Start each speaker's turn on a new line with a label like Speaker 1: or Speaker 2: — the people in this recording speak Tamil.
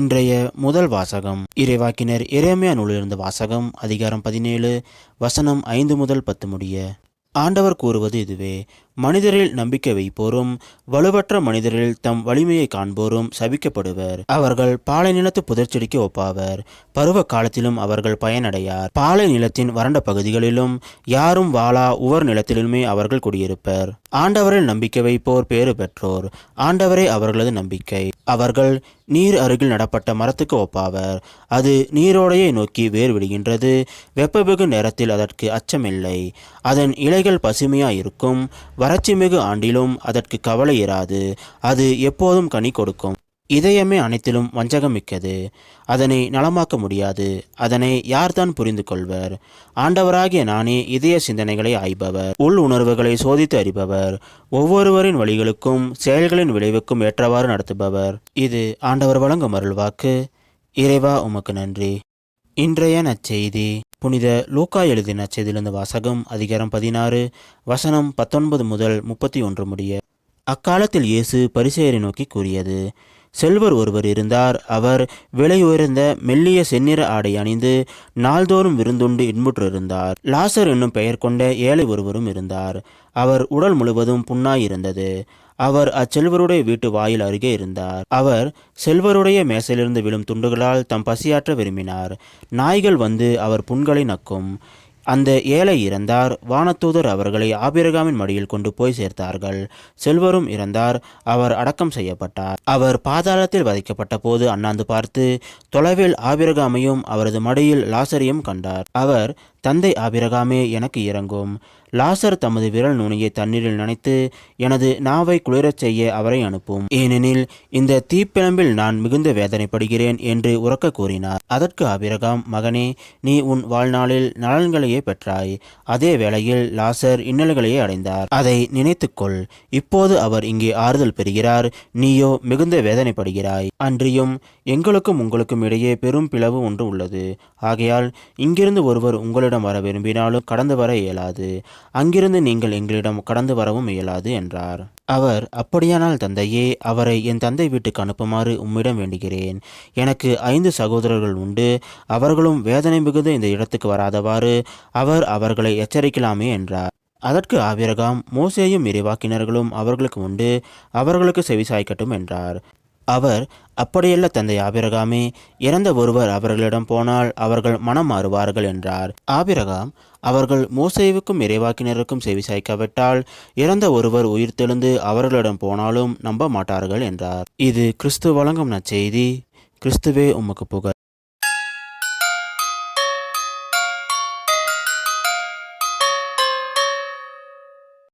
Speaker 1: இன்றைய முதல் வாசகம் இறைவாக்கினர் எரேமியா நூலிலிருந்து வாசகம் அதிகாரம் 17 வசனம் 5 முதல் 10 முடிய. ஆண்டவர் கூறுவது இதுவே: மனிதரில் நம்பிக்கை வைப்போரும் வலுவற்ற மனிதரில் தம் வலிமையை காண்போரும் சபிக்கப்படுவர். அவர்கள் பாலை நிலத்து புதர்ச்செடிக்கு ஒப்பாவர். பருவ காலத்திலும் அவர்கள் பயனடையார். பாலை நிலத்தின் வறண்ட பகுதிகளிலும் யாரும் வாழா உவர் நிலத்திலுமே அவர்கள் குடியிருப்பர். ஆண்டவரில் நம்பிக்கை வைப்போர் பேறு பெற்றோர். ஆண்டவரே அவர்களது நம்பிக்கை. அவர்கள் நீர் அருகில் நடப்பட்ட மரத்துக்கு ஒப்பாவர். அது நீரோடையை நோக்கி வேர் விடுகின்றது. வெப்பமிகு நேரத்தில் அதற்கு அச்சமில்லை. அதன் இலைகள் பசுமையாயிருக்கும். வறட்சிமிகு ஆண்டிலும் அதற்கு கவலை இராது. அது எப்போதும் கனி கொடுக்கும். இதயமே அனைத்திலும் வஞ்சகம் மிக்கது. அதனை நலமாக்க முடியாது. அதனை யார்தான் புரிந்து கொள்வர்? ஆண்டவராகிய நானே இதய சிந்தனைகளை ஆய்பவர், உள் உணர்வுகளை சோதித்து அறிபவர், ஒவ்வொருவரின் வழிகளுக்கும் செயல்களின் விளைவுக்கும் ஏற்றவாறு நடத்துபவர். இது ஆண்டவர் வழங்கும் அருள்வாக்கு. இறைவா, உமக்கு நன்றி. இன்றைய நற்செய்தி புனித லூக்கா எழுதிய நற்செய்தியிலிருந்து வாசகம் அதிகாரம் 16 வசனம் 19 முதல் 31 முடிய. அக்காலத்தில் இயேசு பரிசேயரை நோக்கி கூறியது: செல்வர் ஒருவர் இருந்தார். அவர் விலை உயர்ந்த மெல்லிய செந்நிற ஆடை அணிந்து நாள்தோறும் விருந்துண்டு இன்புற்றிருந்தார். லாசர் என்னும் பெயர் கொண்ட ஏழை ஒருவரும் இருந்தார். அவர் உடல் முழுவதும் புண்ணாயிருந்தது. அவர் அச்செல்வருடைய வீட்டு வாயில் அருகே இருந்தார். அவர் செல்வருடைய மேசையிலிருந்து விழும் துண்டுகளால் தம் பசியாற்ற விரும்பினார். நாய்கள் வந்து அவர் புண்களை நக்கும். அந்த ஏழை இறந்தார். வானதூதர் அவர்களை ஆபிரகாமின் மடியில் கொண்டு போய் சேர்த்தார்கள். செல்வரும் இறந்தார். அவர் அடக்கம் செய்யப்பட்டார். அவர் பாதாளத்தில் வதைக்கப்பட்ட போது அண்ணாந்து பார்த்து தொலைவில் ஆபிரகாமையும் அவரது மடியில் லாசரையும் கண்டார். அவர்: தந்தை ஆபிரகாமே, எனக்கு இரங்கும். லாசர் தமது விரல் நுனியை தண்ணீரில் நனைத்து எனது நாவை குளிரச் செய்ய அவரை அனுப்பும். ஏனெனில் இந்த தீப்பிழம்பில் நான் மிகுந்த வேதனைப்படுகிறேன் என்று உரக்க கூறினார். அதற்கு ஆபிரகாம்: மகனே, நீ உன் வாழ்நாளில் நலன்களையே பெற்றாய். அதே வேளையில் லாசர் இன்னல்களையே அடைந்தார். அதை நினைத்துக்கொள். இப்போது அவர் இங்கே ஆறுதல் பெறுகிறார். நீயோ மிகுந்த வேதனைப்படுகிறாய். அன்றியும் எங்களுக்கும் உங்களுக்கும் இடையே பெரும் பிளவு ஒன்று உள்ளது. ஆகையால் இங்கிருந்து ஒருவர் உங்களிடம் வர விரும்பினாலும் கடந்து வர இயலாது. அங்கிருந்து நீங்கள் எங்களிடம் கடந்து வரவும் இயலாது என்றார். அவர்: அப்படியானால் தந்தையே, அவரை என் தந்தை வீட்டுக்கு அனுப்புமாறு உம்மிடம் வேண்டுகிறேன். எனக்கு 5 சகோதரர்கள் உண்டு. அவர்களும் வேதனை மிகுந்த இந்த இடத்துக்கு வராதவாறு அவர் அவர்களை எச்சரிக்கலாமே என்றார். அதற்கு ஆபிரகாம்: மோசேயும் இறைவாக்கினர்களும் அவர்களுக்கு உண்டு. அவர்களுக்கு செவிசாய்க்கட்டும் என்றார். அவர்: அப்படியல்ல தந்தை ஆபிரகாமே, இறந்த ஒருவர் அவர்களிடம் போனால் அவர்கள் மனம் மாறுவார்கள் என்றார். ஆபிரகாம்: அவர்கள் மோசேவுக்கும் இறைவாக்கினருக்கும் செவிசாய்க்காவிட்டால் இறந்த ஒருவர் உயிர்த்தெழுந்து அவர்களிடம் போனாலும் நம்ப மாட்டார்கள் என்றார். இது கிறிஸ்து வழங்கும் நற்செய்தி. கிறிஸ்துவே, உமக்கு புகழ்.